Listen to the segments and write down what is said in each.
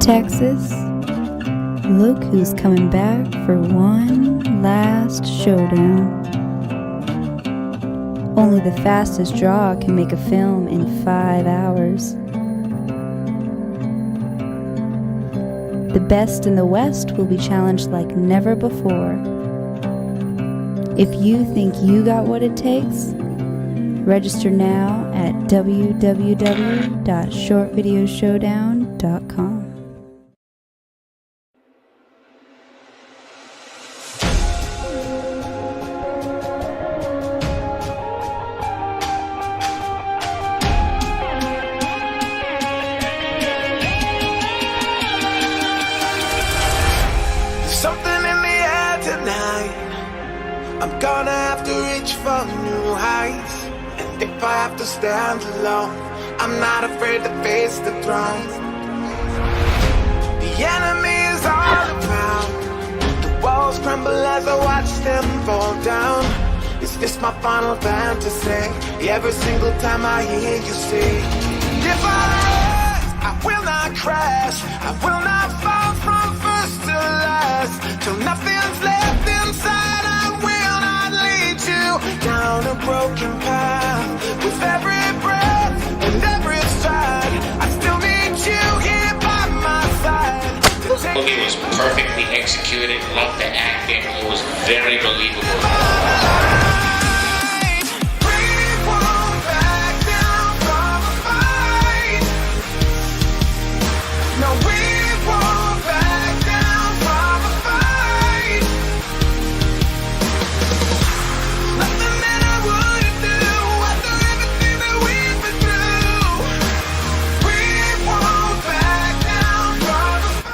Texas, look who's coming back for one last showdown. Only the fastest draw can make a film in 5 hours. The best in the West will be challenged like never before. If you think you got what it takes, register now at www.shortvideoshowdown.com. Something in the air tonight. I'm gonna have to reach for new heights. And if I have to stand alone, I'm not afraid to face the throne. The enemy is all around. The walls crumble as I watch them fall down. Is this my final fantasy? Every single time I hear you say, if I rise, I will not crash. I will not fall from first to last. Till nothing's left inside, I will not lead you down a broken path. With every breath and every stride, I still need you here by my side. It was perfectly executed. Loved the acting. It was very believable.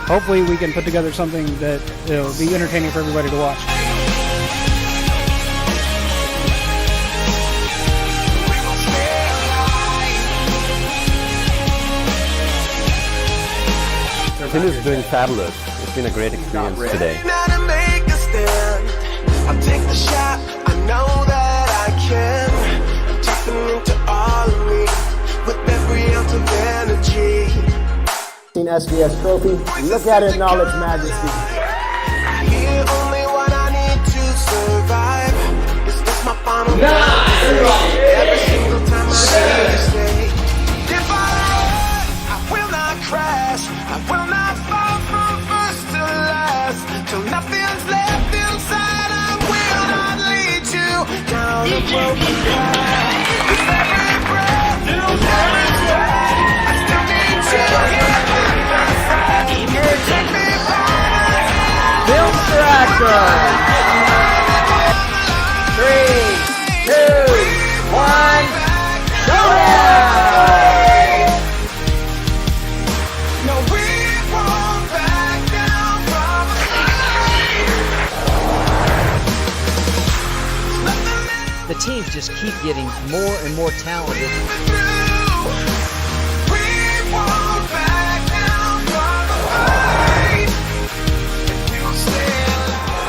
Hopefully we can put together something that will be entertaining for everybody to watch. Tim is doing fabulous. It's been a great experience today. I'll take the shot, I know that I can. I'm tapping into all of me with every ounce of energy. SVS trophy. Look at it in all its majesty. I hear only what I need to survive. Is this my final every single time I hear you say, if I rise, I will not crash. I will not fall from first to last. Till nothing's left inside, I will not lead you down a broken path. With every breath, every stride, I still need you here by my side. Take me by Film Tracker. 3, 2, 1, showdown! no, we won't back down from The teams just keep getting more and more talented.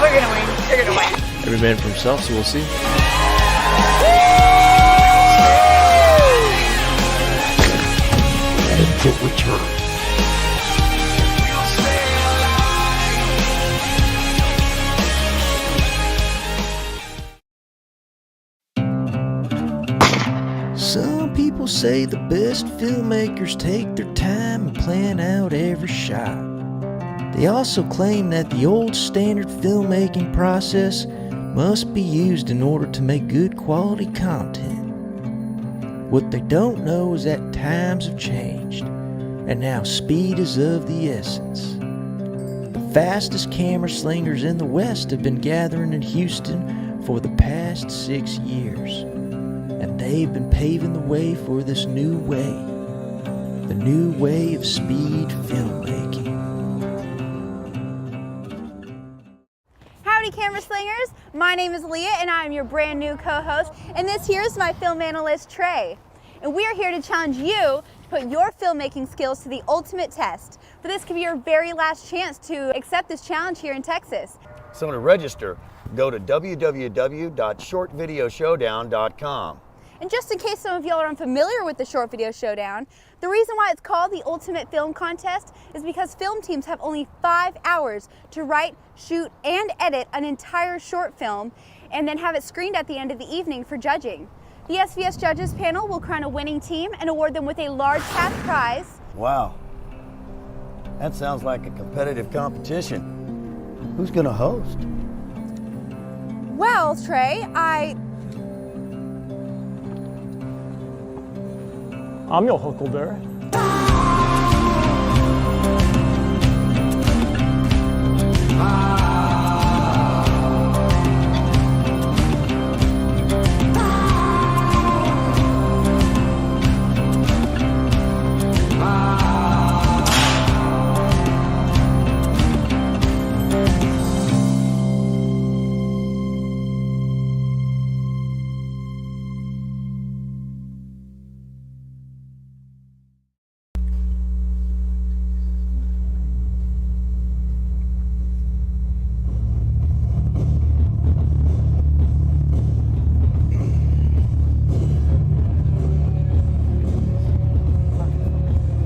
We're gonna win. You're gonna win. Every man for himself, so we'll see. Some people say the best filmmakers take their time and plan out every shot. They also claim that the old standard filmmaking process must be used in order to make good quality content. What they don't know is that times have changed, and now speed is of the essence. The fastest camera slingers in the West have been gathering in Houston for the past 6 years, and they've been paving the way for this new way, the new way of speed filmmaking. Howdy, camera slingers. My name is Leah, and I'm your brand new co-host. And this here is my film analyst, Trey. And we are here to challenge you to put your filmmaking skills to the ultimate test. For this could be your very last chance to accept this challenge here in Texas. So to register, go to www.shortvideoshowdown.com. And just in case some of y'all are unfamiliar with the Short Video Showdown, the reason why it's called the Ultimate Film Contest is because film teams have only 5 hours to write, shoot, and edit an entire short film and then have it screened at the end of the evening for judging. The SVS Judges panel will crown a winning team and award them with a large cash prize. Wow. That sounds like a competitive competition. Who's gonna host? Well, Trey, I'm your huckleberry.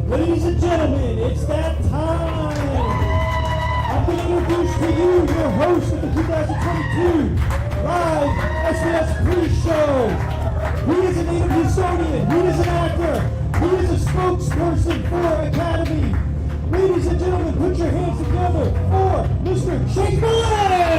Ladies and gentlemen, it's that time! I'm going to introduce to you your host of the 2022 Live SVS Pre-Show. He is a native Houstonian, he is an actor, he is a spokesperson for Academy. Ladies and gentlemen, put your hands together for Mr. Shake Malone!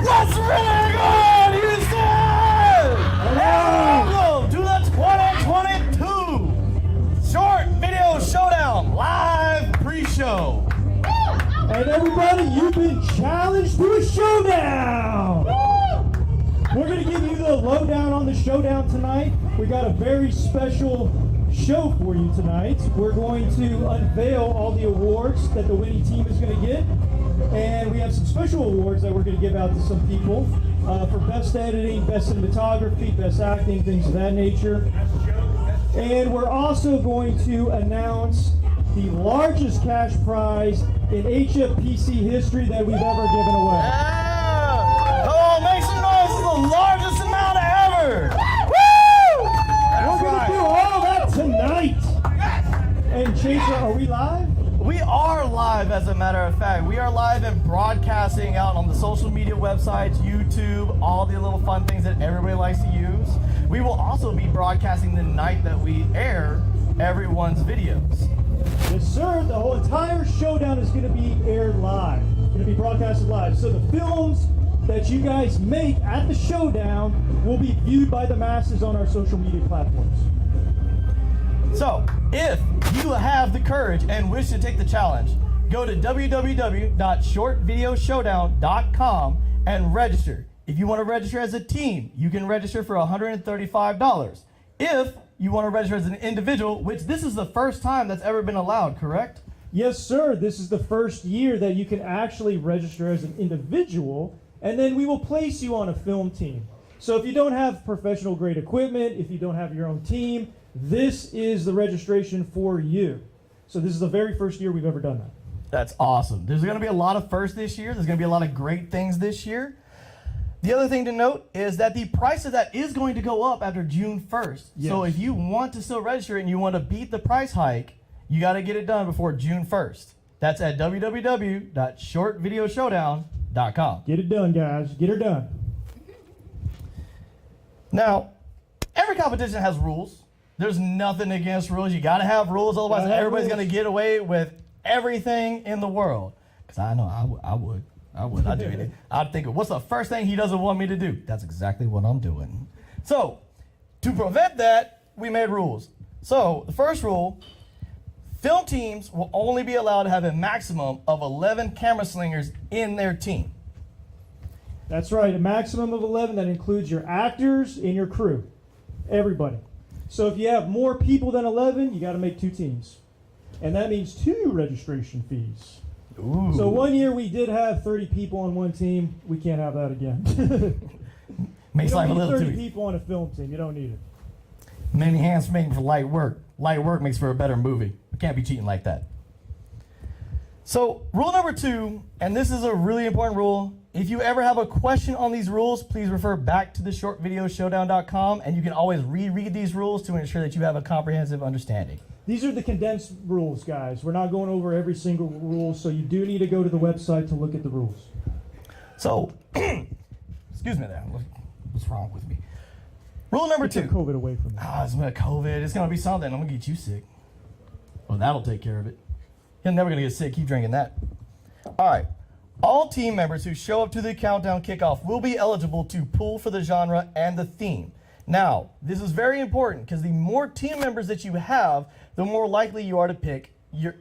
What's really good, Houston? Welcome to the 2022 Short Video Showdown Live Pre-Show. And everybody, you've been challenged to a showdown! We're going to give you the lowdown on the showdown tonight. We got a very special show for you tonight. We're going to unveil all the awards that the winning team is going to get. And we have some special awards that we're going to give out to some people for best editing, best cinematography, best acting, things of that nature. And we're also going to announce the largest cash prize in HFPC history that we've ever given away. Yeah! Come on, make some noise. This is the largest amount ever. Woo! We're going to do all that tonight. And Chaser, are we live? We are live, as a matter of fact. We are live and broadcasting out on the social media websites, YouTube, all the little fun things that everybody likes to use. We will also be broadcasting the night that we air everyone's videos. Yes, sir. The whole entire showdown is going to be aired live. Going to be broadcasted live. So the films that you guys make at the showdown will be viewed by the masses on our social media platforms. So, if you have the courage and wish to take the challenge, go to www.shortvideoshowdown.com and register. If you want to register as a team, you can register for $135. If you want to register as an individual, which this is the first time that's ever been allowed, correct? Yes, sir. This is the first year that you can actually register as an individual, and then we will place you on a film team. So if you don't have professional grade equipment, if you don't have your own team, this is the registration for you. So this is the very first year we've ever done that. That's awesome. There's going to be a lot of firsts this year. There's going to be a lot of great things this year. The other thing to note is that the price of that is going to go up after June 1st. Yes. So if you want to still register and you want to beat the price hike, you got to get it done before June 1st. That's at www.shortvideoshowdown.com. Get it done, guys. Get her done. Now, every competition has rules. There's nothing against rules. You got to have rules, otherwise everybody's going to get away with everything in the world. Because I know I would. I'd do anything. I'd think, what's the first thing he doesn't want me to do? That's exactly what I'm doing. So, to prevent that, we made rules. So, the first rule, film teams will only be allowed to have a maximum of 11 camera slingers in their team. That's right, a maximum of 11. That includes your actors and your crew. Everybody. So if you have more people than 11, you got to make 2 teams. And that means 2 registration fees. Ooh. So one year we did have 30 people on one team. We can't have that again. Makes life a little 30 too easy. people on a film team. You don't need it. Many hands making for light work. Light work makes for a better movie. We can't be cheating like that. So rule number 2, and this is a really important rule. If you ever have a question on these rules, please refer back to the short video showdown.com, and you can always reread these rules to ensure that you have a comprehensive understanding. These are the condensed rules, guys. We're not going over every single rule, so you do need to go to the website to look at the rules. So, excuse me there. What's wrong with me? Rule number 2. Take COVID away from me. It's gonna be COVID. It's gonna be something. I'm gonna get you sick. Well, that'll take care of it. You're never gonna get sick. Keep drinking that. All right. All team members who show up to the countdown kickoff will be eligible to pull for the genre and the theme. Now, this is very important because the more team members that you have, the more likely you are to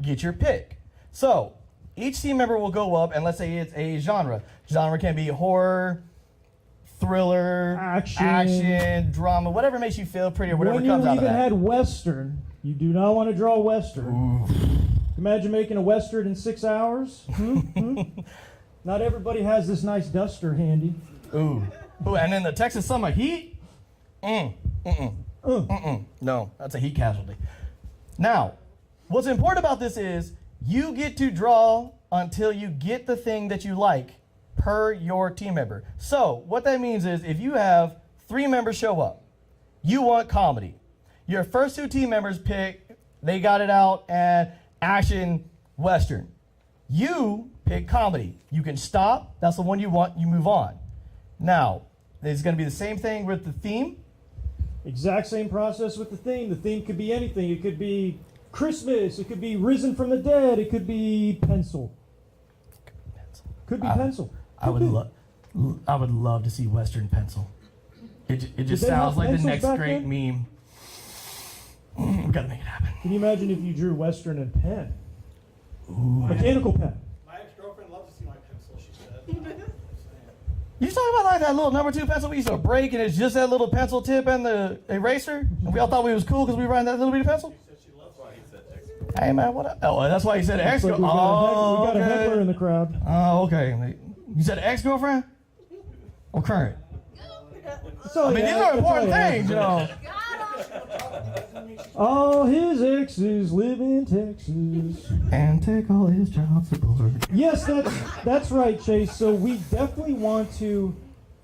get your pick. So, each team member will go up, and let's say it's a genre. Genre can be horror, thriller, action, drama, whatever makes you feel pretty or whatever comes out of that. When you even had Western, you do not want to draw Western. Ooh. Imagine making a Western in 6 hours. Not everybody has this nice duster handy. Ooh, and then the Texas summer heat? No, that's a heat casualty. Now, what's important about this is you get to draw until you get the thing that you like per your team member. So what that means is if you have 3 members show up, you want comedy. Your first 2 team members pick, they got it out, and action, Western. You pick comedy. You can stop. That's the one you want. You move on. Now, it's going to be the same thing with the theme. Exact same process with the theme. The theme could be anything. It could be Christmas. It could be Risen from the Dead. It could be pencil. Could be pencil. I would love to see Western pencil. It just sounds like the next great meme. We gotta make it happen. Can you imagine if you drew Western and pen? Ooh. Mechanical pen. My ex-girlfriend loves to see my pencil, she said. You talking about like that little number 2 pencil we used to break, and it's just that little pencil tip and the eraser? And we all thought we was cool because we ran that little bitty pencil? She said she loves why he said ex-girlfriend. Hey man, what? Oh, that's why you said ex-girlfriend. We got a heckler in the crowd. Oh, okay. You said ex-girlfriend? Or current? I mean, these are important things, you know. All his exes live in Texas. And take all his child support. Yes, that's right, Chase. So we definitely want to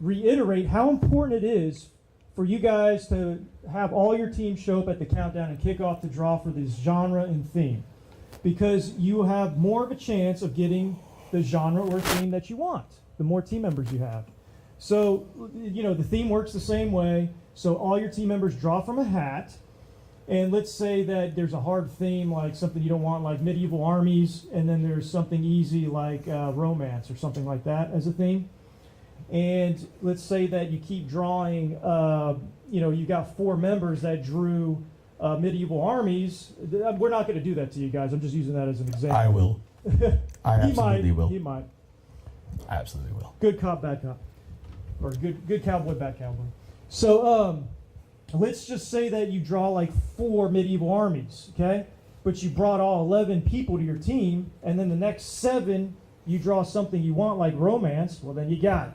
reiterate how important it is for you guys to have all your teams show up at the countdown and kick off the draw for this genre and theme. Because you have more of a chance of getting the genre or theme that you want, the more team members you have. So, you know, the theme works the same way. So all your team members draw from a hat. And let's say that there's a hard theme, like something you don't want, like medieval armies, and then there's something easy like romance or something like that as a theme. And let's say that you keep drawing, you got 4 members that drew medieval armies. We're not going to do that to you guys. I'm just using that as an example. I will. I absolutely will. He might. I absolutely will. Good cop, bad cop. Or good cowboy, bad cowboy. So, let's just say that you draw like 4 medieval armies, okay? But you brought all 11 people to your team, and then the next 7, you draw something you want like romance, well then you got it.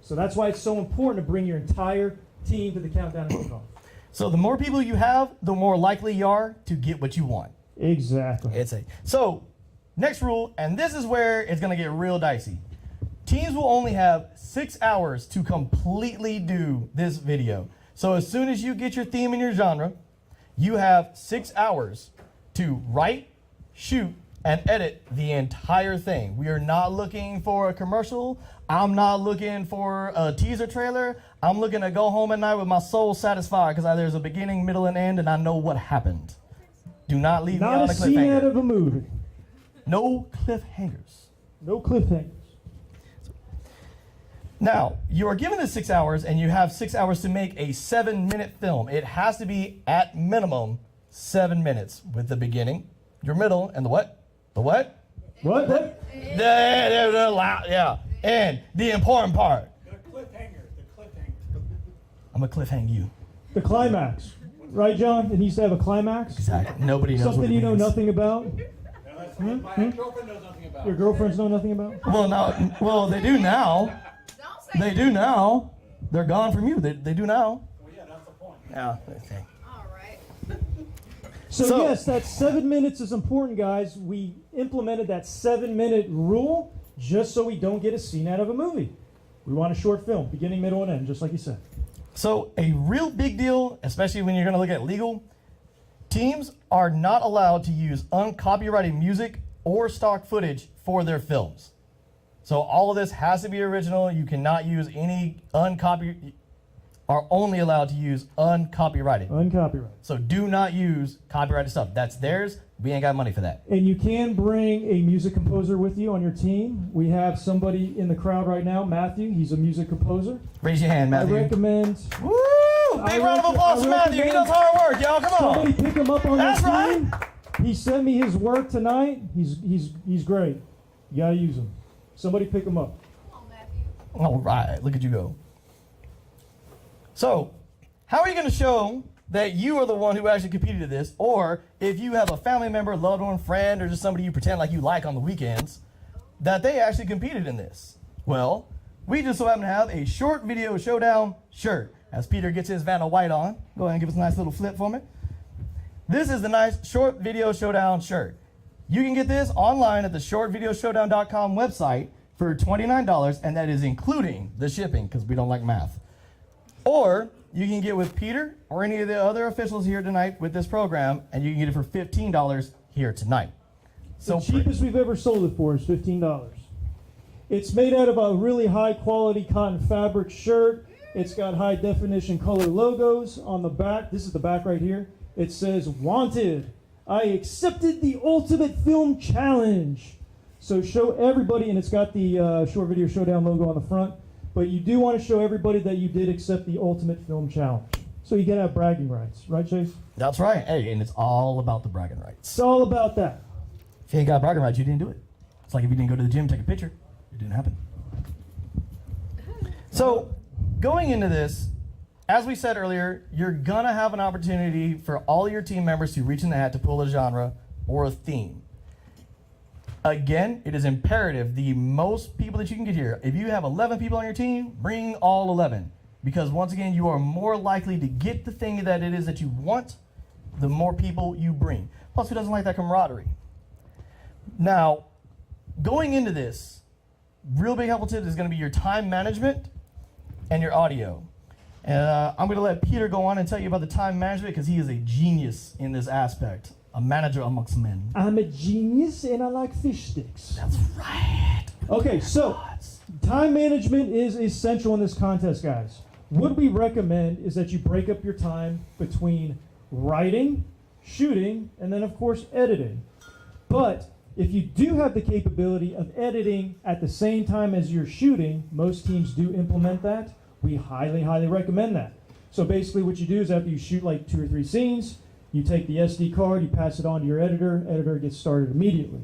So that's why it's so important to bring your entire team to the countdown and kickoff. So the more people you have, the more likely you are to get what you want. Exactly. So, next rule, and this is where it's gonna get real dicey. Teams will only have 6 hours to completely do this video. So as soon as you get your theme and your genre, you have 6 hours to write, shoot, and edit the entire thing. We are not looking for a commercial. I'm not looking for a teaser trailer. I'm looking to go home at night with my soul satisfied because there's a beginning, middle, and end, and I know what happened. Do not leave me on a cliffhanger. Not a scene out of a movie. No cliffhangers. No cliffhangers. Now, you are given the 6 hours, and you have 6 hours to make a 7-minute film. It has to be, at minimum, 7 minutes with the beginning, your middle, and the what? The what? What? Yeah. And the important part. The cliffhanger. I'm going to cliffhang you. The climax. Right, John? It needs to have a climax? Exactly. Nobody knows something what it you know means. nothing about? My ex-girlfriend knows nothing about. Your girlfriends know nothing about? Well, they do now. They do now. They're gone from you. They do now. Well, yeah, that's the point. Yeah. Okay. All right. So yes, that 7 minutes is important, guys. We implemented that 7-minute rule just so we don't get a scene out of a movie. We want a short film, beginning, middle, and end, just like you said. So a real big deal, especially when you're going to look at legal, teams are not allowed to use uncopyrighted music or stock footage for their films. So all of this has to be original. You cannot use any are only allowed to use uncopyrighted. Uncopyrighted. So do not use copyrighted stuff. That's theirs. We ain't got money for that. And you can bring a music composer with you on your team. We have somebody in the crowd right now, Matthew. He's a music composer. Raise your hand, Matthew. I recommend. Woo! Big round of applause for Matthew. He does hard work, y'all. Come on. Somebody pick him up on That's your right. team. He sent me his work tonight. He's great. You gotta use him. Somebody pick him up. All right, look at you go. So, how are you going to show that you are the one who actually competed in this, or if you have a family member, loved one, friend, or just somebody you pretend like you like on the weekends, that they actually competed in this? Well, we just so happen to have a short video showdown shirt. As Peter gets his Vanna White on, go ahead and give us a nice little flip for me. This is the nice short video showdown shirt. You can get this online at the shortvideoshowdown.com website for $29, and that is including the shipping, because we don't like math. Or you can get with Peter or any of the other officials here tonight with this program, and you can get it for $15 here tonight. So the cheapest we've ever sold it for is $15. It's made out of a really high quality cotton fabric shirt. It's got high definition color logos on the back. This is the back right here. It says, "Wanted. I accepted the Ultimate Film Challenge." So show everybody, and it's got the Short Video Showdown logo on the front. But you do want to show everybody that you did accept the Ultimate Film Challenge. So you can have bragging rights. Right, Chase? That's right. Hey, and it's all about the bragging rights. It's all about that. If you ain't got bragging rights, you didn't do it. It's like if you didn't go to the gym, take a picture. It didn't happen. So going into this, as we said earlier, you're going to have an opportunity for all your team members to reach in the hat to pull a genre or a theme. Again, it is imperative the most people that you can get here. If you have 11 people on your team, bring all 11. Because once again, you are more likely to get the thing that it is that you want, the more people you bring. Plus, who doesn't like that camaraderie? Now, going into this, real big helpful tip is going to be your time management and your audio. And I'm going to let Peter go on and tell you about the time management because he is a genius in this aspect. A manager amongst men. I'm a genius and I like fish sticks. That's right. Okay, so time management is essential in this contest, guys. What we recommend is that you break up your time between writing, shooting, and then, of course, editing. But if you do have the capability of editing at the same time as you're shooting, most teams do implement that. We highly, highly recommend that. So basically what you do is after you shoot like 2 or 3 scenes, you take the SD card, you pass it on to your editor gets started immediately.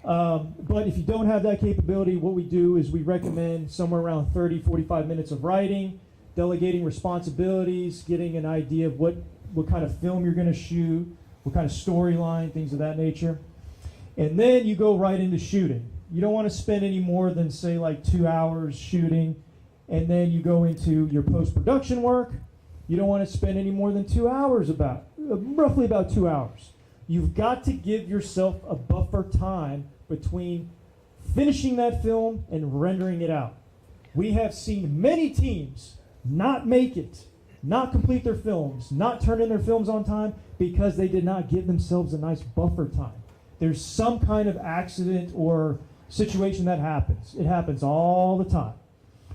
But if you don't have that capability, what we do is we recommend somewhere around 30, 45 minutes of writing, delegating responsibilities, getting an idea of what kind of film you're going to shoot, what kind of storyline, things of that nature. And then you go right into shooting. You don't want to spend any more than, say, like 2 hours shooting, and then you go into your post-production work. You don't want to spend any more than 2 hours roughly about 2 hours. You've got to give yourself a buffer time between finishing that film and rendering it out. We have seen many teams not make it, not complete their films, not turn in their films on time because they did not give themselves a nice buffer time. There's some kind of accident or situation that happens. It happens all the time.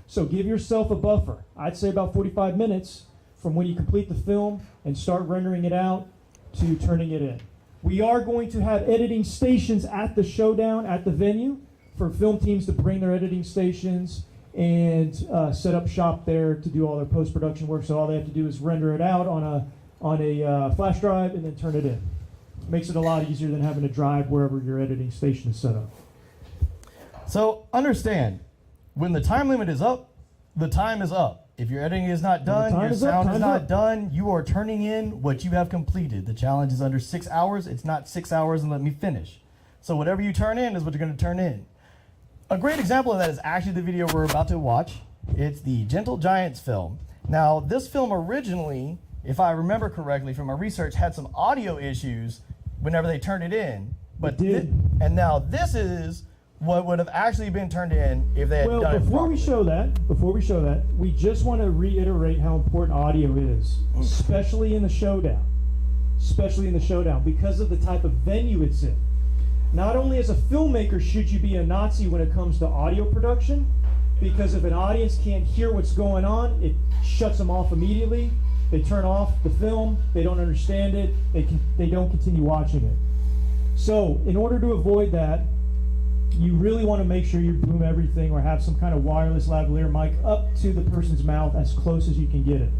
So give yourself a buffer. I'd say about 45 minutes from when you complete the film and start rendering it out to turning it in. We are going to have editing stations at the showdown at the venue for film teams to bring their editing stations and set up shop there to do all their post-production work. So all they have to do is render it out on a flash drive and then turn it in. Makes it a lot easier than having to drive wherever your editing station is set up. So understand, when the time limit is up, the time is up. If your editing is not done, your sound is not done, you are turning in what you have completed. The challenge is under 6 hours. It's not 6 hours and let me finish. So whatever you turn in is what you're going to turn in. A great example of that is actually the video we're about to watch. It's the Gentle Giants film. Now, this film originally if I remember correctly from my research, had some audio issues whenever they turned it in. But and now this is what would have actually been turned in if they had done it properly. Before we show that, we just want to reiterate how important audio is, especially in the showdown. Especially in the showdown, because of the type of venue it's in. Not only as a filmmaker should you be a Nazi when it comes to audio production, because if an audience can't hear what's going on, it shuts them off immediately. They turn off the film, they don't understand it, they don't continue watching it. So in order to avoid that, you really want to make sure you boom everything or have some kind of wireless lavalier mic up to the person's mouth as close as you can get it.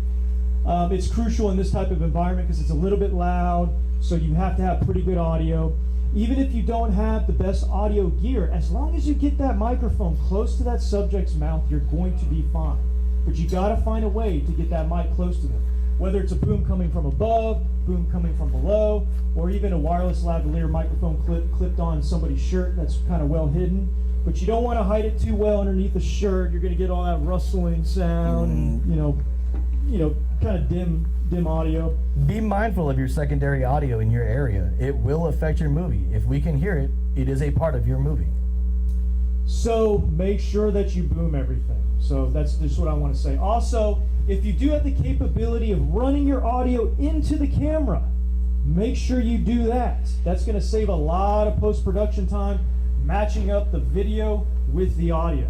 It's crucial in this type of environment because it's a little bit loud, so you have to have pretty good audio. Even if you don't have the best audio gear, as long as you get that microphone close to that subject's mouth, you're going to be fine. But you got to find a way to get that mic close to them. Whether it's a boom coming from above, boom coming from below, or even a wireless lavalier microphone clipped on somebody's shirt that's kind of well hidden. But you don't want to hide it too well underneath the shirt. You're going to get all that rustling sound and, you know, kind of dim audio. Be mindful of your secondary audio in your area. It will affect your movie. If we can hear it, it is a part of your movie. So make sure that you boom everything. So that's just what I want to say. Also, if you do have the capability of running your audio into the camera, make sure you do that. That's going to save a lot of post-production time matching up the video with the audio.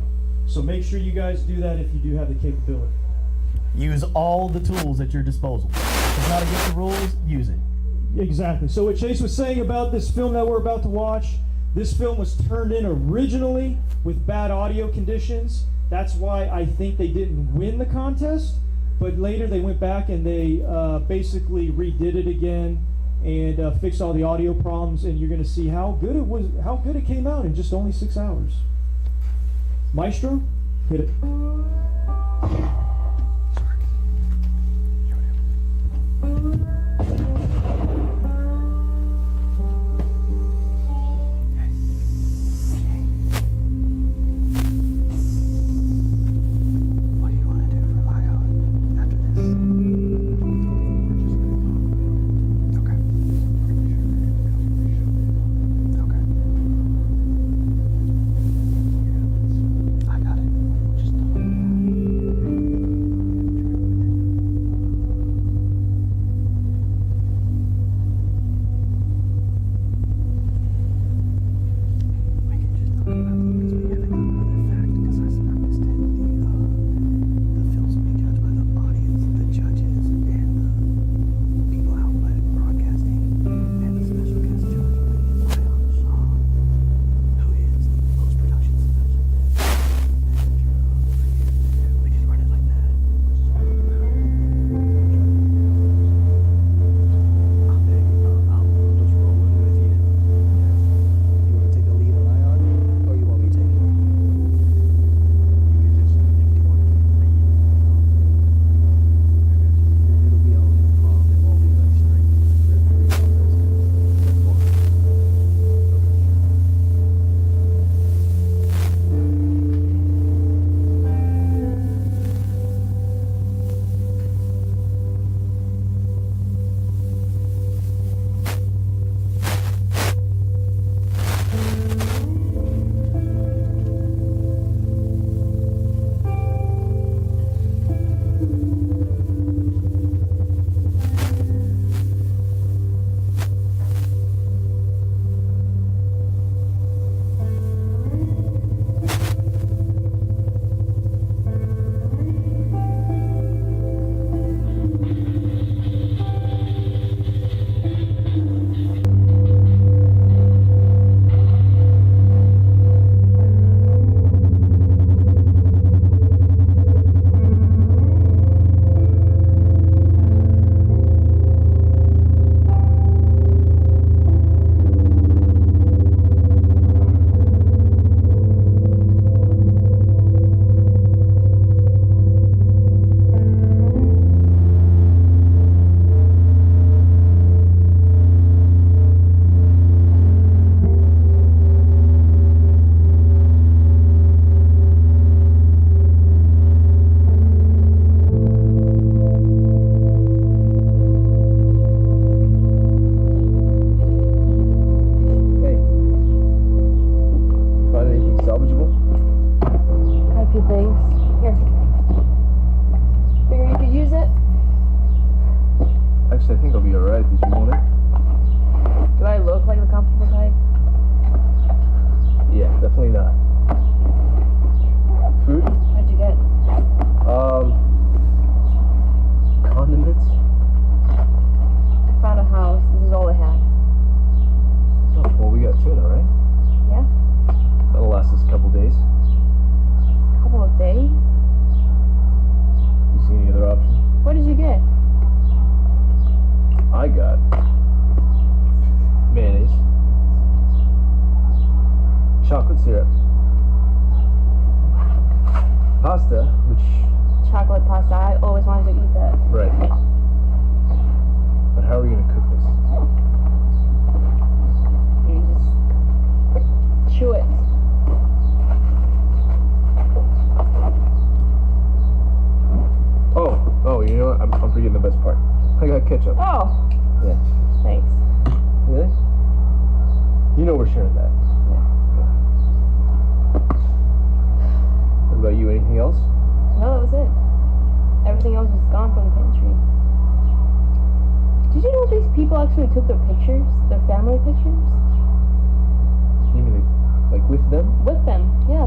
So make sure you guys do that if you do have the capability. Use all the tools at your disposal. If it's not against the rules, use it. Exactly. So what Chase was saying about this film that we're about to watch, this film was turned in originally with bad audio conditions. That's why I think they didn't win the contest. But later they went back and they basically redid it again and fixed all the audio problems. And you're going to see how good it was, how good it came out in just only 6 hours. Maestro, hit it. Honestly, I think I'll be alright. Did you want it? Do I look like the comfortable type? Yeah, definitely not. Food? What'd you get? Condiments? I found a house. This is all I had. Oh, well, we got tuna, right? Yeah? That'll last us a couple days. Couple of days? You see any other options? What did you get? I got mayonnaise, chocolate syrup, pasta, which... Chocolate pasta. I always wanted to eat that. Right. But how are we going to cook this? You just chew it. Oh, you know what? I'm forgetting the best part. I got ketchup. Oh. Yeah. Thanks. Really? You know we're sharing that. Yeah. What about you? Anything else? No, that was it. Everything else was gone from the pantry. Did you know these people actually took their pictures? Their family pictures? You mean like with them? With them, yeah.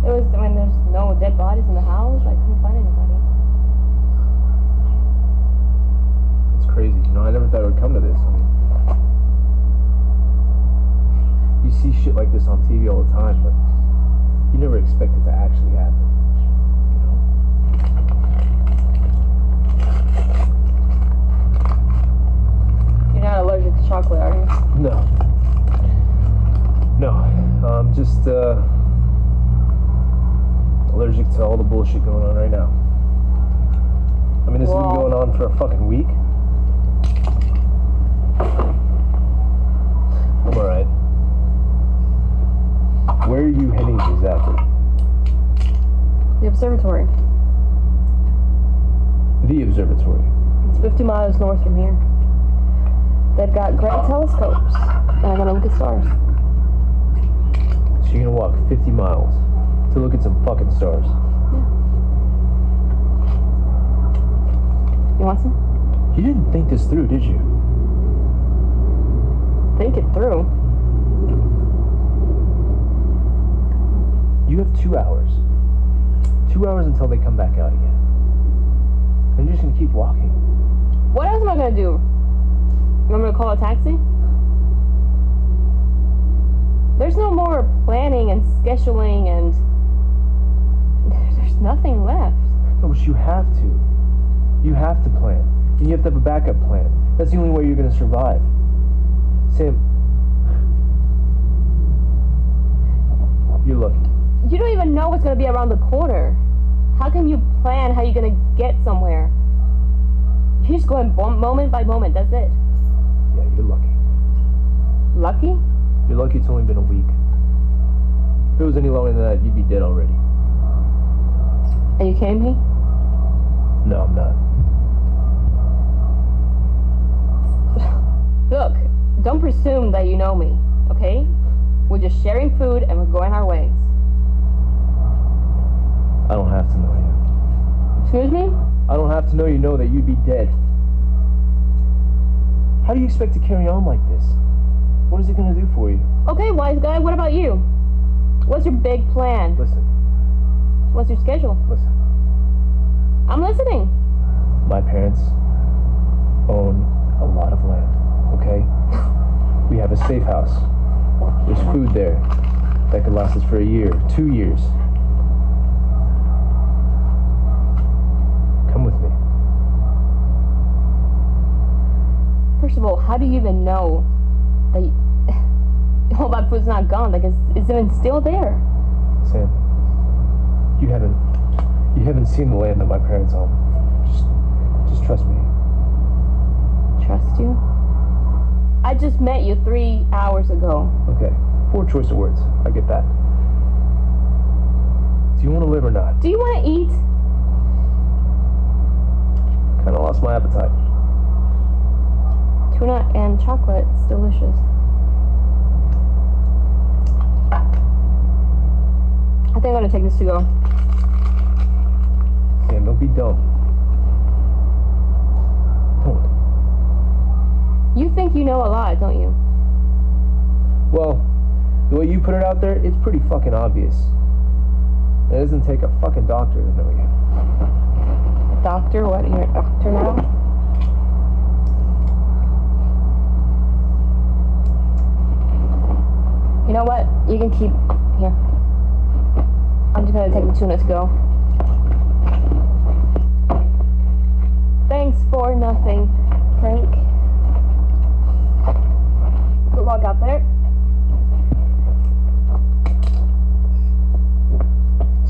It was, I mean, there's no dead bodies in the house. I couldn't find anybody. It's crazy. You know, I never thought it would come to this. I mean, you see shit like this on TV all the time, but you never expect it to actually happen. You know? You're not allergic to chocolate, are you? No. No. I'm just, allergic to all the bullshit going on right now. I mean, this has been going on for a fucking week. I'm alright. Where are you heading exactly? The observatory. The observatory. It's 50 miles north from here. They've got great telescopes, and I'm gonna look at stars. So you're gonna walk 50 miles to look at some fucking stars. Yeah. You want some? You didn't think this through, did you? Think it through. You have 2 hours. 2 hours until they come back out again. And you're just gonna keep walking. What else am I gonna do? You want me to call a taxi? There's no more planning and scheduling and there's nothing left. No, but you have to. You have to plan. And you have to have a backup plan. That's the only way you're gonna survive. Sam, you're lucky. You don't even know what's gonna be around the corner. How can you plan how you're gonna get somewhere? You're just going moment by moment, that's it. Yeah, you're lucky. Lucky? You're lucky it's only been a week. If it was any longer than that, you'd be dead already. And you came here? No, I'm not. Look, don't presume that you know me, okay? We're just sharing food and we're going our ways. I don't have to know you. Excuse me? I don't have to know you know that you'd be dead. How do you expect to carry on like this? What is it gonna do for you? Okay, wise guy, what about you? What's your big plan? Listen. What's your schedule? Listen. I'm listening. My parents own a lot of land, okay? We have a safe house. There's food there that could last us for a year, 2 years. Come with me. First of all, how do you even know that all that food's not gone? Like, it's even still there. Sam, you haven't seen the land that my parents own. Just trust me. Trust you? I just met you 3 hours ago. Okay, poor choice of words. I get that. Do you want to live or not? Do you want to eat? Kind of lost my appetite. Tuna and chocolate. It's delicious. I think I'm gonna take this to go. Sam, don't be dumb. Don't You think you know a lot, don't you? Well, the way you put it out there, it's pretty fucking obvious. It doesn't take a fucking doctor to know you. A doctor? What? You're a doctor now? You know what? You can keep... Here. I'm just gonna take the tuna to go. Thanks for nothing, Frank. Good luck out there.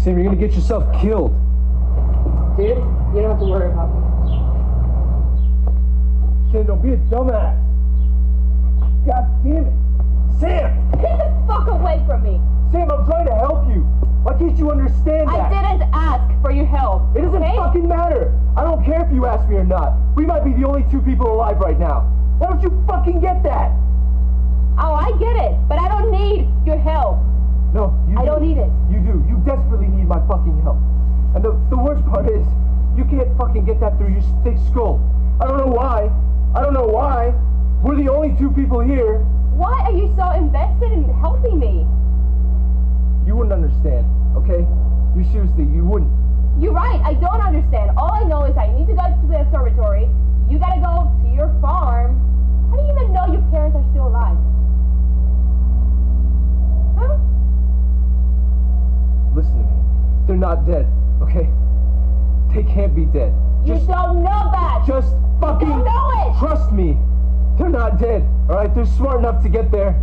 Sam, you're gonna get yourself killed. Dude, you don't have to worry about me. Sam, don't be a dumbass. God damn it. Sam! Get the fuck away from me! Sam, I'm trying to help you. Why can't you understand that? I didn't ask for your help. It doesn't okay? fucking matter. I don't care if you ask me or not. We might be the only two people alive right now. Why don't you fucking get that? Oh, I get it, but I don't need your help. No, you do. I don't need it. You do. You desperately need my fucking help. And the worst part is, you can't fucking get that through your thick skull. I don't know why. I don't know why. We're the only two people here. Why are you so invested in helping me? You wouldn't understand, okay? You seriously, you wouldn't. You're right, I don't understand. All I know is I need to go to the observatory. You gotta go to your farm. How do you even know your parents are still alive? Huh? Listen to me. They're not dead, okay? They can't be dead. You don't know that! Just fucking You don't know it! trust me. They're not dead, alright? They're smart enough to get there.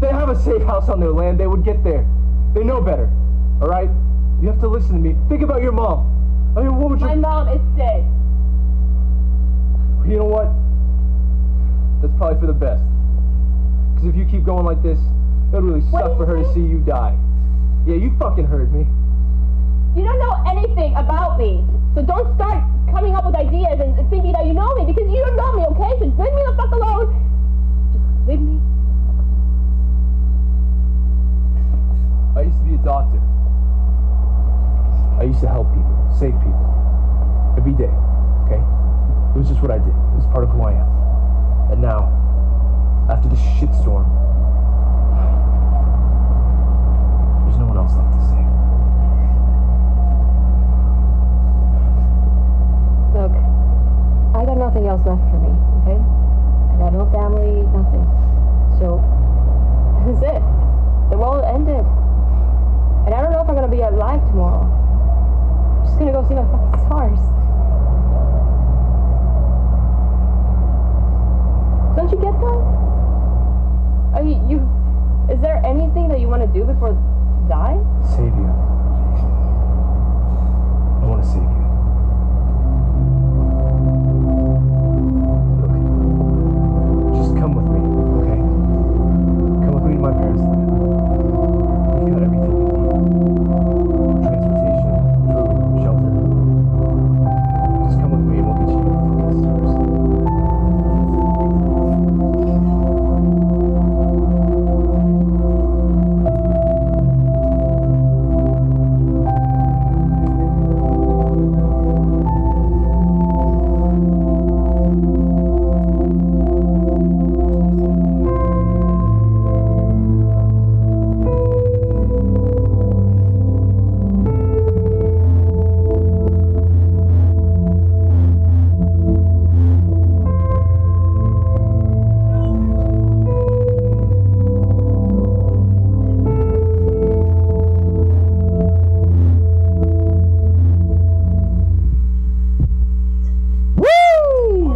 They have a safe house on their land. They would get there. They know better, alright? You have to listen to me. Think about your mom. I mean, what would you... My mom is dead. You know what? That's probably for the best. Because if you keep going like this, it'll really suck for her to see you die. Yeah, you fucking heard me. You don't know anything about me. So don't start coming up with ideas and thinking that you know me, because you don't know me, okay? So leave me the fuck alone. Just leave me. I used to be a doctor. I used to help people, save people. Every day, okay? It was just what I did. It was part of who I am. And now, after this shitstorm, there's no one else left to save. Look, I got nothing else left for me, okay? I got no family, nothing. So, this is it. The world ended. And I don't know if I'm gonna be alive tomorrow. I'm just gonna go see my fucking stars. Don't you get that? Are you is there anything that you want to do before you die? Save you. I want to save you. Look, just come with me, okay? Come with me to my parents' land. We've got everything you need. Transportation, food, shelter. Just come with me and we'll get you your fucking stars.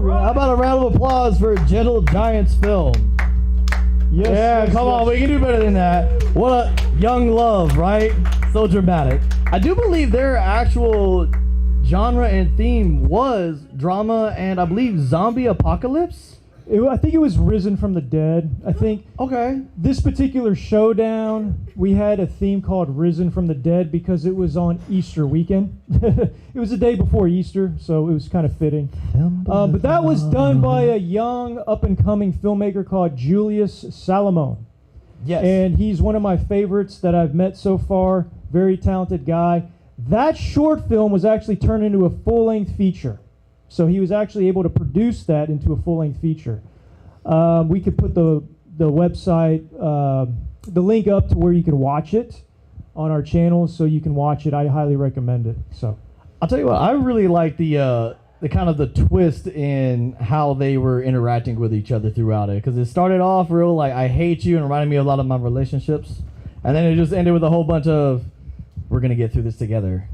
How about a round of applause for Gentle Giants Film? Yes, yeah, yes, come on, yes. we can do better than that. What a young love, right? So dramatic. I do believe their actual genre and theme was drama and I believe zombie apocalypse. I think it was Risen from the Dead. I think this particular showdown, we had a theme called Risen from the Dead because it was on Easter weekend. It was the day before Easter, so it was kind of fitting. But that was done by a young, up-and-coming filmmaker called Julius Salomon. Yes. And he's one of my favorites that I've met so far. Very talented guy. That short film was actually turned into a full-length feature. So he was actually able to produce that into a full-length feature. We could put the website, the link up to where you can watch it on our channel, so you can watch it. I highly recommend it. So, I'll tell you what, I really like the kind of the twist in how they were interacting with each other throughout it, because it started off real like I hate you and reminded me of a lot of my relationships, and then it just ended with a whole bunch of we're gonna get through this together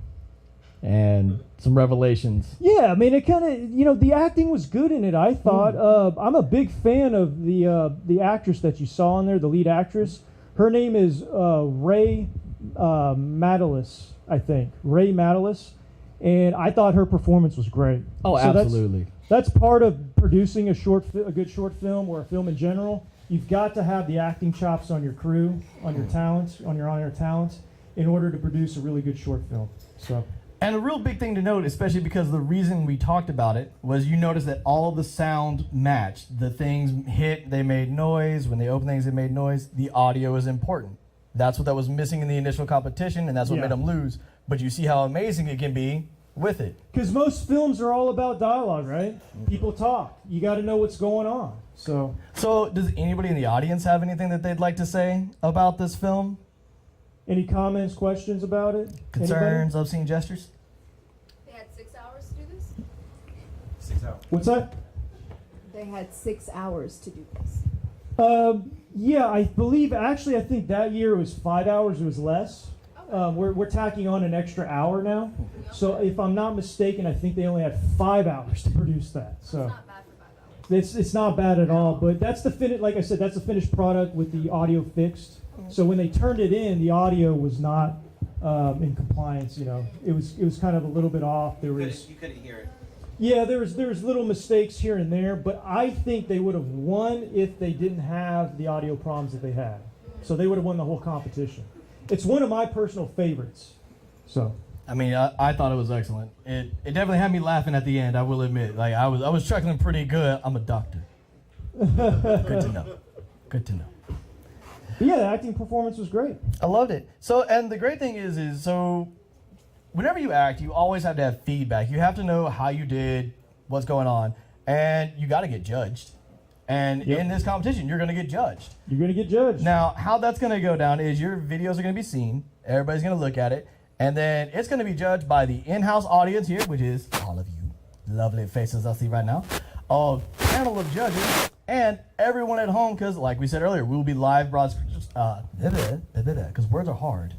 and some revelations. yeah, I mean, it kind of, the acting was good in it, I thought. I'm a big fan of the actress that you saw in there, the lead actress. Her name is Ray Matalis, I think. Ray Matalis. And I thought her performance was great. Oh, So absolutely. That's part of producing a good short film, or a film in general. You've got to have the acting chops on your crew, on your talents, on your talents, in order to produce a really good short film. So. And a real big thing to note, especially because the reason we talked about it, was you noticed that all the sound matched. The things hit, they made noise. When they opened things, they made noise. The audio is important. That's what that was missing in the initial competition, and that's what made them lose. But you see how amazing it can be with it. Because most films are all about dialogue, right? People talk. You got to know what's going on. So does anybody in the audience have anything that they'd like to say about this film? Any comments, questions about it? Concerns, obscene gestures? They had 6 hours to do this? 6 hours. What's that? They had 6 hours to do this. Yeah, I believe, actually, I think that year it was 5 hours, it was less. We're tacking on an extra hour now. So if I'm not mistaken, I think they only had 5 hours to produce that. So It's not bad for 5 hours. it's not bad at all, but that's like I said, that's the finished product with the audio fixed. So when they turned it in, the audio was not in compliance. It was kind of a little bit off. You couldn't hear it. Yeah, there was little mistakes here and there, but I think they would have won if they didn't have the audio problems that they had. So they would have won the whole competition. It's one of my personal favorites. So. I mean, I thought it was excellent. It definitely had me laughing at the end, I will admit. Like I was chuckling pretty good. I'm a doctor. Good to know. Good to know. But yeah, the acting performance was great. I loved it. So, and the great thing is whenever you act, you always have to have feedback. You have to know how you did, what's going on, and you got to get judged. And in this competition, you're going to get judged. You're going to get judged. Now, how that's going to go down is your videos are going to be seen. Everybody's going to look at it. And then it's going to be judged by the in-house audience here, which is all of you lovely faces I see right now, a panel of judges, and everyone at home, because like we said earlier, we will be live because words are hard.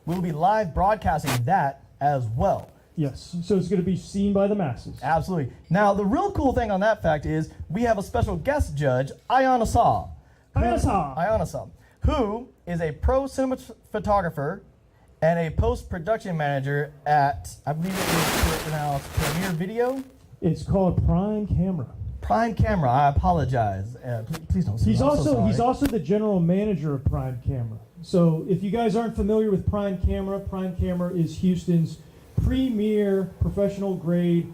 We will be live broadcasting that as well. Yes, so it's going to be seen by the masses. Absolutely. Now, the real cool thing on that fact is we have a special guest judge, Ayana Saw, who is a pro cinematographer and a post-production manager at, I believe it is pronounced Premiere Video. It's called Prime Camera. Prime Camera. I apologize. Please don't. He's also the general manager of Prime Camera. So if you guys aren't familiar with Prime Camera is Houston's premier professional grade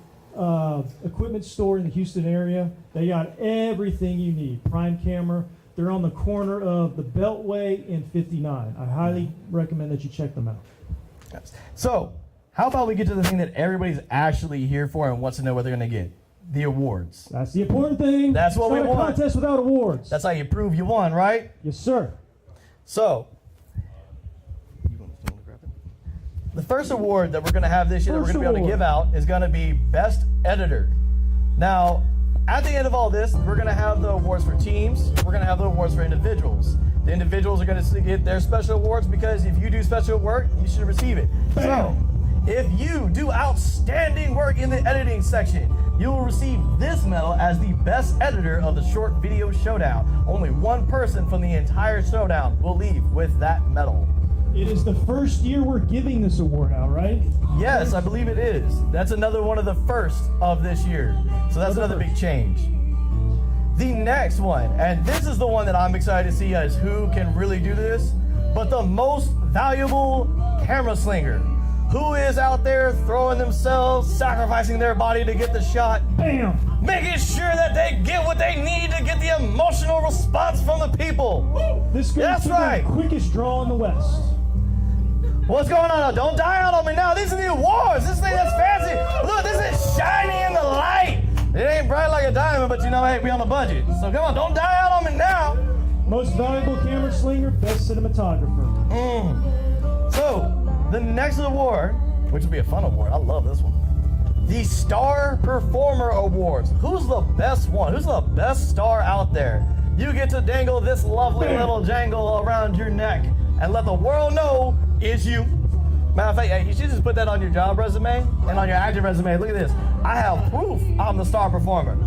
equipment store in the Houston area. They got everything you need. Prime Camera. They're on the corner of the Beltway and 59. I highly recommend that you check them out. Yes. So, how about we get to the thing that everybody's actually here for and wants to know what they're going to get? The awards. That's the important thing. That's what we want. It's not a contest without awards. That's how you prove you won, right? Yes, sir. So, the first award that we're going to have this year that we're going to be able to give out is going to be Best Editor. Now, at the end of all this, we're going to have the awards for teams. We're going to have the awards for individuals. The individuals are going to get their special awards because if you do special work, you should receive it. So, if you do outstanding work in the editing section, you will receive this medal as the best editor of the short video showdown. Only one person from the entire showdown will leave with that medal. It is the first year we're giving this award out, right? Yes, I believe it is. That's another one of the first of this year. So that's another big change. The next one, and this is the one that I'm excited to see as who can really do this, but the most valuable camera slinger. Who is out there throwing themselves, sacrificing their body to get the shot? Bam! Making sure that they get what they need to get the emotional response from the people. This goes to the quickest draw in the West. What's going on now? Don't die out on me now. These are the awards. This thing that's fancy. Look, this is shiny in the light. It ain't bright like a diamond, but you know, hey, we on a budget. So come on, don't die out on me now. Most valuable camera slinger, best cinematographer. So, the next award, which will be a fun award, I love this one. The Star Performer Awards. Who's the best one? Who's the best star out there? You get to dangle this lovely little jangle around your neck and let the world know it's you. Matter of fact, hey, you should just put that on your job resume and on your acting resume. Look at this. I have proof I'm the star performer.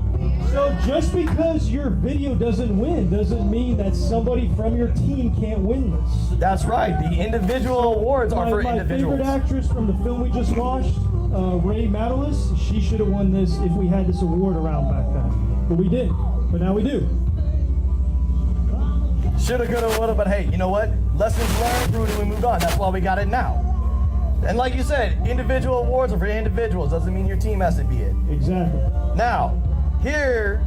So just because your video doesn't win doesn't mean that somebody from your team can't win this. That's right. The individual awards are for individuals. My favorite actress from the film we just watched, Ray Matalis, she should have won this if we had this award around back then. But we didn't. But now we do. Shoulda, coulda, woulda, but hey, you know what? Lessons learned, proved, and we moved on. That's why we got it now. And like you said, individual awards are for individuals. Doesn't mean your team has to be it. Exactly. Now, here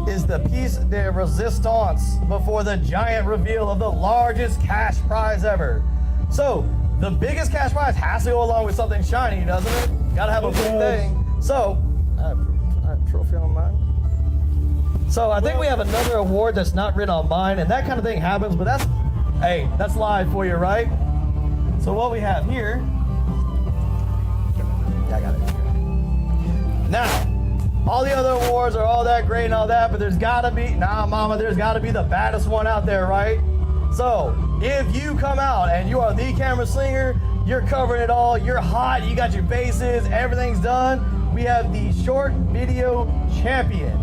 is the piece de resistance before the giant reveal of the largest cash prize ever. So, the biggest cash prize has to go along with something shiny, doesn't it? Gotta have a big thing. So, I have a trophy on mine. So, I think we have another award that's not written on mine, and that kind of thing happens, but that's live for you, right? So what we have here, I got it. Now, all the other awards are all that great and all that, but there's gotta be, there's gotta be the baddest one out there, right? So, if you come out and you are the camera slinger, you're covering it all, you're hot, you got your bases, everything's done, we have the short video champion.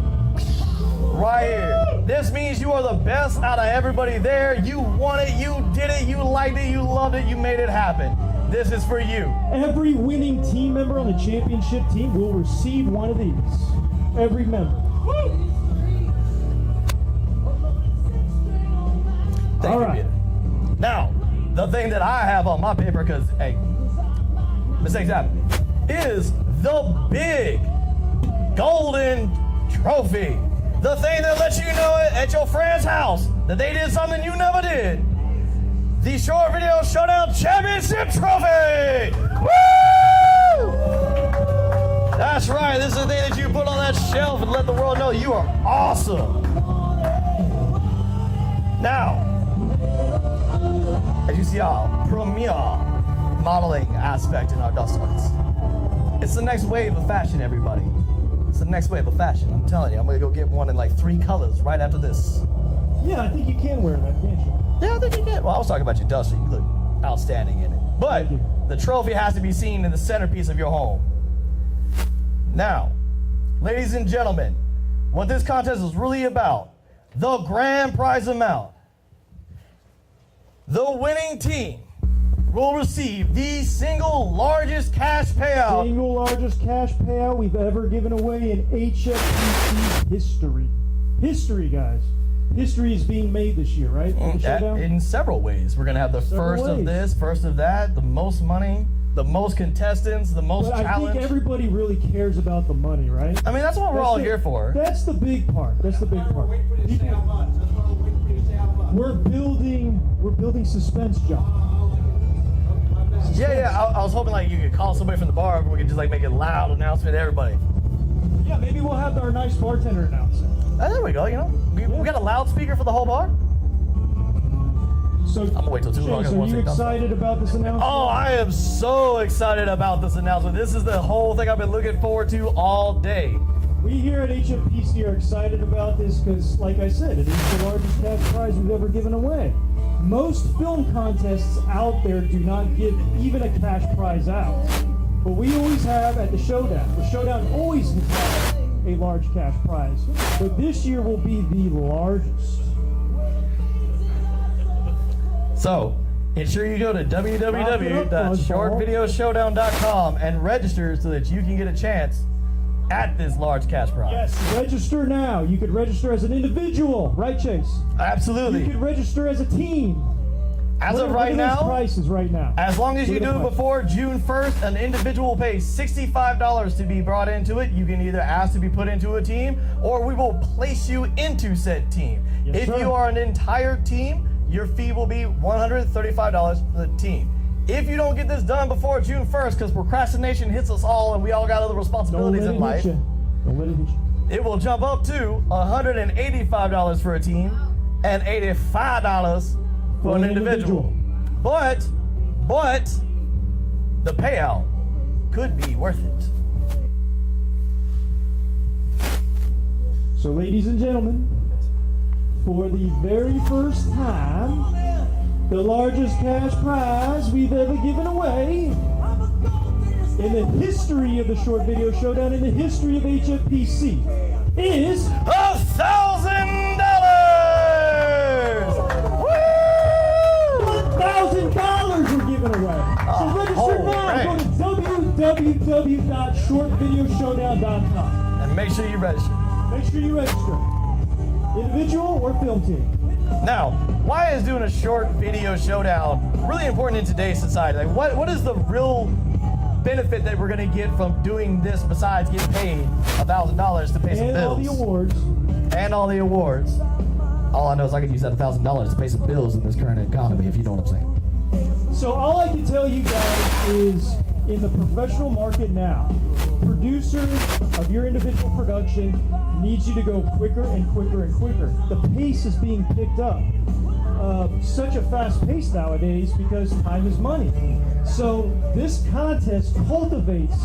Right here. This means you are the best out of everybody there. You won it, you did it, you liked it, you loved it, you made it happen. This is for you. Every winning team member on the championship team will receive one of these. Every member. All right. Now, the thing that I have on my paper, because, hey, mistakes happen, is the big golden trophy. The thing that lets you know it at your friend's house that they did something you never did. The Short Video Showdown Championship Trophy! Woo! That's right, this is the thing that you put on that shelf and let the world know you are awesome. Now, as you see our premier modeling aspect in our dust ones. It's the next wave of fashion, everybody. It's the next wave of fashion. I'm telling you, I'm gonna go get one in like 3 colors right after this. Yeah, I think you can wear that, can't you? Yeah, I think you can. Well, I was talking about your duster. You look outstanding in it. But the trophy has to be seen in the centerpiece of your home. Now, ladies and gentlemen, what this contest is really about, the grand prize amount. The winning team will receive the single largest cash payout. Single largest cash payout we've ever given away in HFPC history. History, guys. History is being made this year, right? In several ways. We're going to have the first of this, first of that, the most money, the most contestants, the most challenge. I think everybody really cares about the money, right? I mean, that's what we're all here for. That's the big part. That's the big part. We're building suspense, John. Yeah. I was hoping like you could call somebody from the bar, and we could just like make a loud announcement to everybody. Yeah, maybe we'll have our nice bartender announce it. There we go. You know, we got a loudspeaker for the whole bar. So I'm gonna wait till 2 o'clock. Are you excited about this announcement? Oh, I am so excited about this announcement. This is the whole thing I've been looking forward to all day. We here at HFPC are excited about this because, like I said, it is the largest cash prize we've ever given away. Most film contests out there do not give even a cash prize out. But we always have at the Showdown. The Showdown always has had a large cash prize. But this year will be the largest. So, ensure you go to www.shortvideoshowdown.com and register so that you can get a chance at this large cash prize. Yes, register now. You could register as an individual, right, Chase? Absolutely. You could register as a team. As of right now, prices right now. As long as you do it before June 1st, an individual will pay $65 to be brought into it. You can either ask to be put into a team, or we will place you into said team. If you are an entire team, your fee will be $135 for the team. If you don't get this done before June 1st, because procrastination hits us all and we all got other responsibilities in life, Don't let it hit you. It will jump up to $185 for a team and $85 for an individual. But the payout could be worth it. So ladies and gentlemen, for the very first time, the largest cash prize we've ever given away in the history of the Short Video Showdown, in the history of HFPC, is $1,000! $1,000 we're giving away. So register now. Go to www.shortvideoshowdown.com. And make sure you register. Make sure you register. Individual or film team. Now, why is doing a short video showdown really important in today's society? Like, what is the real benefit that we're going to get from doing this besides getting paid $1,000 to pay some bills? And all the awards. And all the awards. All I know is I could use that $1,000 to pay some bills in this current economy, if you know what I'm saying. So all I can tell you guys is, in the professional market now, producers of your individual production needs you to go quicker and quicker and quicker. The pace is being picked up. Such a fast pace nowadays because time is money. So this contest cultivates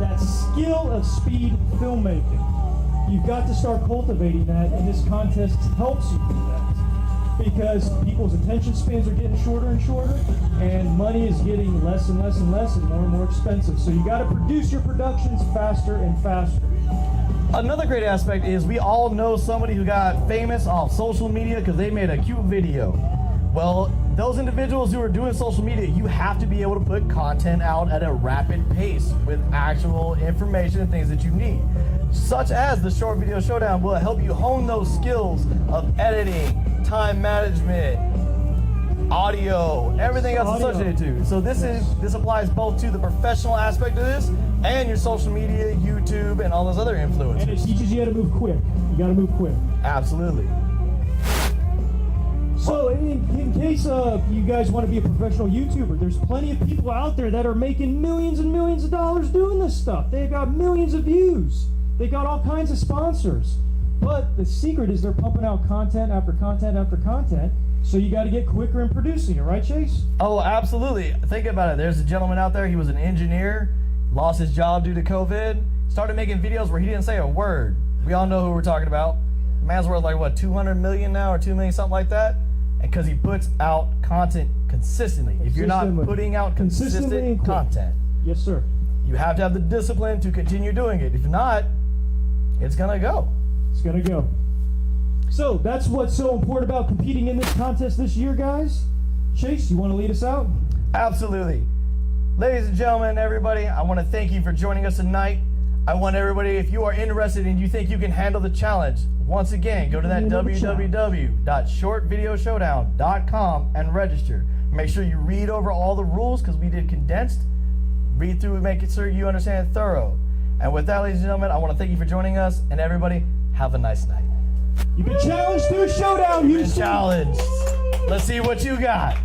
that skill of speed filmmaking. You've got to start cultivating that, and this contest helps you do that. Because people's attention spans are getting shorter and shorter, and money is getting less and less and less and more expensive. So you got to produce your productions faster and faster. Another great aspect is we all know somebody who got famous off social media because they made a cute video. Well, those individuals who are doing social media, you have to be able to put content out at a rapid pace with actual information and things that you need. Such as the Short Video Showdown will help you hone those skills of editing, time management, audio, everything else associated to it. So this applies both to the professional aspect of this and your social media, YouTube, and all those other influencers. And it teaches you how to move quick. You got to move quick. Absolutely. So in case you guys want to be a professional YouTuber, there's plenty of people out there that are making millions and millions of dollars doing this stuff. They've got millions of views. They got all kinds of sponsors. But the secret is they're pumping out content after content after content. So you got to get quicker in producing it, right, Chase? Oh, absolutely. Think about it. There's a gentleman out there. He was an engineer, lost his job due to COVID, started making videos where he didn't say a word. We all know who we're talking about. The man's worth like, what, 200 million now or 2 million, something like that? And because he puts out content consistently. If you're not putting out consistent content, yes, sir, you have to have the discipline to continue doing it. If not, it's going to go. It's going to go. So that's what's so important about competing in this contest this year, guys. Chase, you want to lead us out? Absolutely. Ladies and gentlemen, everybody, I want to thank you for joining us tonight. I want everybody, if you are interested and you think you can handle the challenge, once again, go to that www.shortvideoshowdown.com and register. Make sure you read over all the rules because we did condensed. Read through and make sure you understand it thorough. And with that, ladies and gentlemen, I want to thank you for joining us, and everybody, have a nice night. You've been challenged to a showdown, Houston. You've been challenged. Let's see what you got.